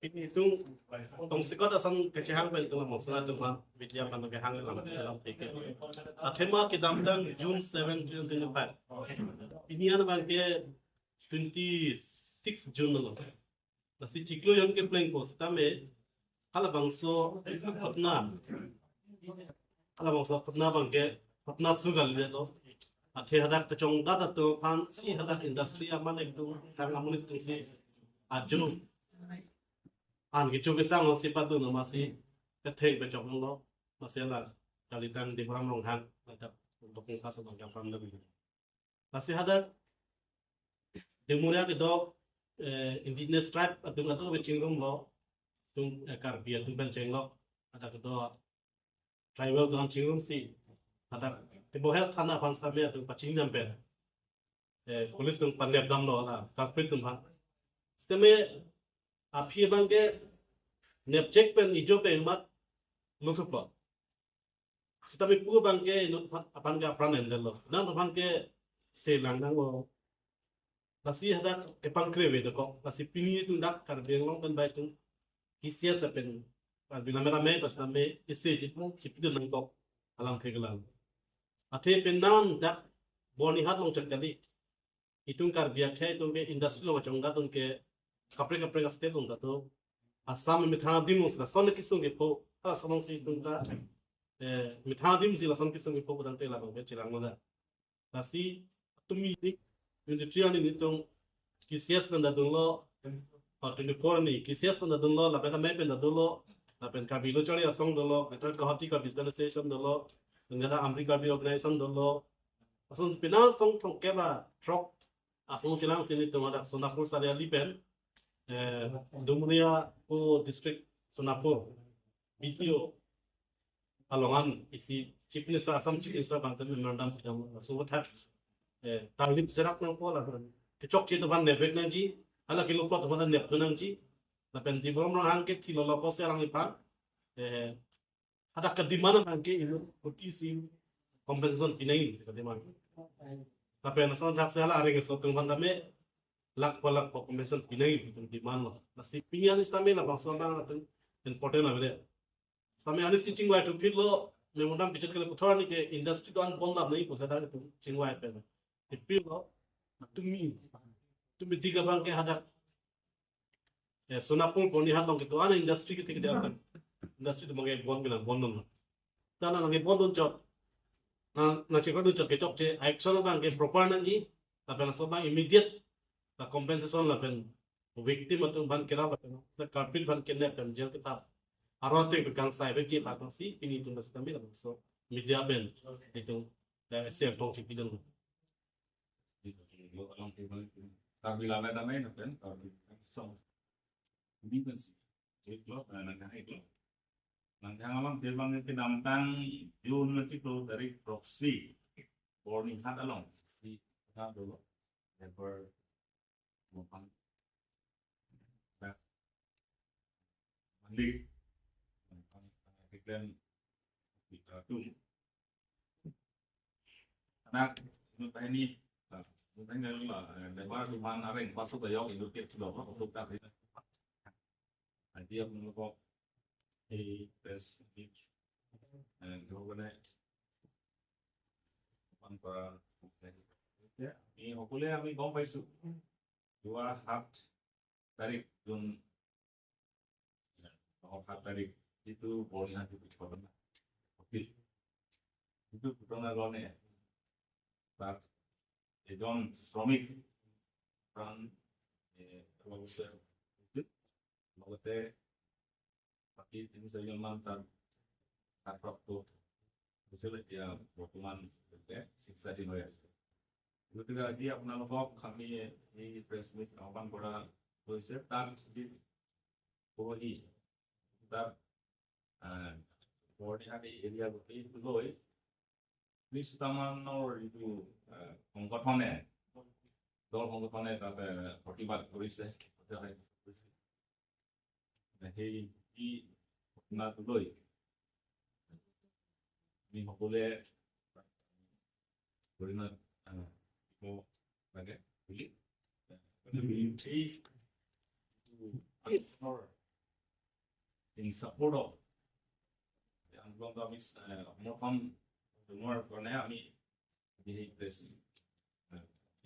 itu tongsekot asam kecehang bentuk masalah tu mah video mana kehang dalam tiket. Akhirnya kita tentang June 7, 2025. Ini ada bangke 26 June lalu. Nasi ciklu yang ke plan ko, tapi kalau bangso patna bangke patna sugal dia tu. Akhir hadak kecong data tu pan si hadak industri aman itu hang amun itu si ajun. Gitu bisa ngasi patu nama si ketek becok lo masih lah kalitan Deboram Ronghang untuk muka sebagai apran lebih. Masih ada demuria itu indigenous tribe atau nggak becinggung lo, tung karbia tung benceng lo ada kedua tribal tuh cinggung si ada tibohel tanah panstabia tuh pacing nyampe. Polis tung pandai dam lo lah karpet tuh pak. Sistemnya api bangke nepcek pen ijo pen mat lutuk lo. Setapi pu bangke apan ke apran endel lo. Dan bangke selang nang lo. Nasi ada kepang kreve itu kok. Nasi pini itu ndak karbeng long pen baik tu. KCS pen. Bila amei pas amei isi cipu nang kok alam tegelan. Ate penan dak boni hat long cekali. Itu karbia ke itu ke industri lo macam ndak ke kapre state lo tu. Asam mithadim usla sonne kisung ke po asam si tungka mithadim sila son kisung ke po dan tela bang cilang mana nasi tumi dik industrial ini tung KCS penda dulu 24 ni KCS penda dulu lapen amei penda dulu lapen kabilo cari asong dulu metode kahati visualization dulu negara Amerika bi organization dulu asong pinal tong kepha truck asong cilang sini tung ada sonapur saria lipen Dumuria po district Sunapur BTO alongan isi chief minister asam chief minister bangtan memorandum yang sudah tarlip serak nang po lah kecok ci depan nevek nanti ala kilo plot depan nep tu nanti lapen Deboram Ronghang ke tilo lopo serang lipat ada kedimana bangke itu isi compensation pinai kedimana tapi nasional tak salah ada yang sotung bandame lak compensation pinai itu di mana nasi pinian istame lah bangsa bang atau important lah beda sampai ada si cingwai tu fit lo memang bicara kalau putar ni ke industri tu an pon lah ni kusa dah tu cingwai pe tapi lo tu tiga bang ke hadap Sunapur poni hat long itu ana industri kita ada industri tu mengenai bon bilang bon dong karena mengenai bon dong job na cakap tu job kecok je action bang ke proper nanti tapi langsung bang immediate la compensation la pen victim atau ban kira la pen la karpit ban kena pen jel kita arote ke kang sai be ki pa si ini tu nasi kami la so media ben itu se tong si pidon Kabila na damay na pen so hindi kan si iklo nangang iklo nangang alam timbang pinamtang yun na tito dari proxy warning hat along si ha dulu never mopang na mandi iklan itu anak ini Tanya là để ba thì man ở đây ba số tài liệu được tiếp tục nó phục tập thì anh đi nó có thì test cái cái này bằng qua ini học kuliah kami có phải sự dua hak tarif dun hak tarif itu boleh nanti dicoba oke itu pernah lo nih saat John শ্রমিক প্রাণ লগতে বাকী ৩-৪জন মান তাৰ প্ৰাপ্ত হৈছিল এতিয়া বৰ্তমান চিকিৎসাধীন হৈ আছে গতিকে আজি আপোনালোকক আমি এই প্ৰেছ মিট আহ্বান কৰা হৈছে তাত পৰহি তাৰ বৰ্ডিহাটী এৰিয়া গোটেই লৈ ৩০টামানৰ যিটো সংগঠনে দল সংগঠনে তাতে প্ৰতিবাদ কৰিছে সেই ঘটনাটো লৈ আমি সকলোৱে পৰিণত লাগে বুলি in support of yang belum kami mohon dengar karena kami di press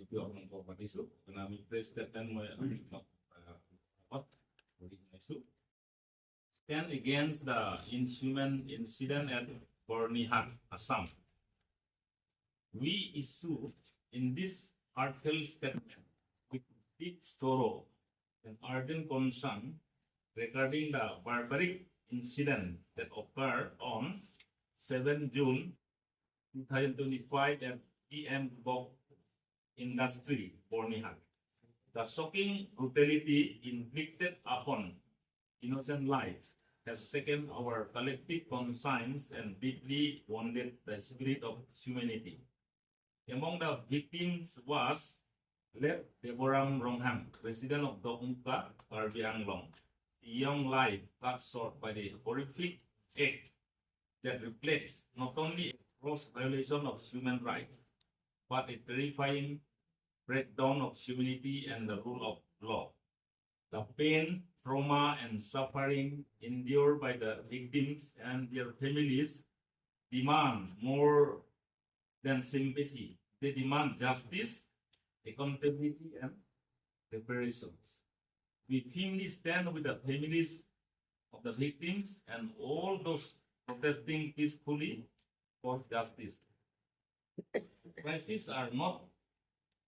itu orang kompetisi karena kami press dan apa isu stand against the inhuman incident at Bornihak, Assam. We issue in this heartfelt statement with deep sorrow and ardent concern regarding the barbaric incident that occurred on 7 June 2025 at PM Bok Industry, Bornihak. The shocking brutality inflicted upon innocent lives has shaken our collective conscience and deeply wounded the spirit of humanity. Among the victims was late Deboram Ronghang, resident of Dokmuka, Karbi Anglong, a young life cut short by the horrific act that reflects not only a gross violation of human rights, but a terrifying breakdown of humanity and the rule of law. The pain, trauma, and suffering endured by the victims and their families demand more than sympathy. They demand justice, accountability, and reparations. We firmly stand with the families of the victims and all those protesting peacefully for justice. Crises are not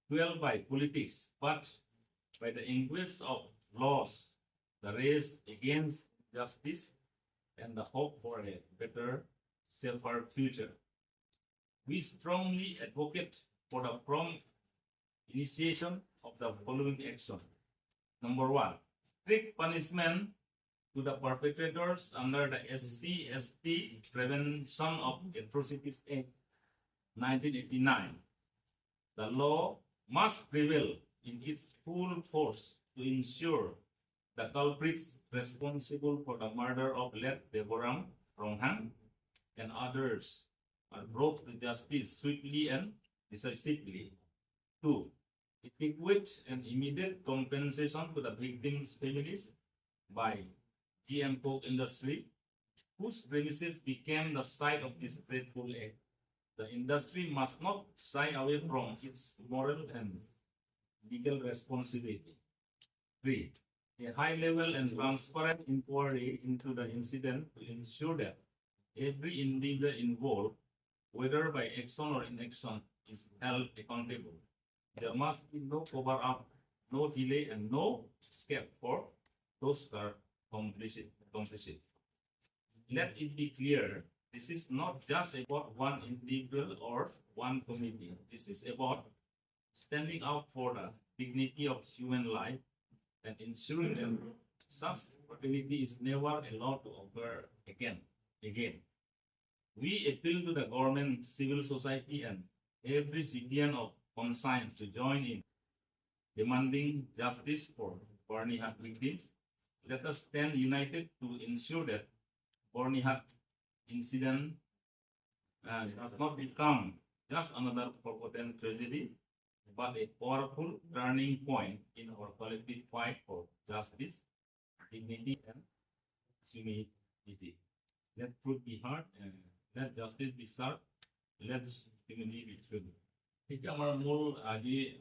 fueled by politics, but by the anguish of loss, the race against justice, and the hope for a better, safer future. We strongly advocate for the prompt initiation of the following action. Number 1, strict punishment to the perpetrators under the SC/ST Prevention of Atrocities Act 1989. The law must prevail in its full force to ensure the culprits responsible for the murder of late Deboram Ronghang and others are brought to justice swiftly and decisively. 2, adequate and immediate compensation to the victims' families by GM Pork Industry, whose premises became the site of this dreadful act. The industry must not shy away from its moral and legal responsibility. 3, a high-level and transparent inquiry into the incident to ensure that every individual involved, whether by action or inaction, is held accountable. There must be no cover-up, no delay, and no escape for those who are complicit. Let it be clear, this is not just about one individual or one committee. This is about standing up for the dignity of human life and ensuring that such brutality is never allowed to occur again. We appeal to the government, civil society, and every citizen of conscience to join in demanding justice for Bornihak victims. Let us stand united to ensure that Bornihak incident does not become just another forgotten tragedy, but a powerful turning point in our collective fight for justice, dignity, and humanity. Let truth be heard, and let justice be served. Let humanity be true. Itu yang mul aji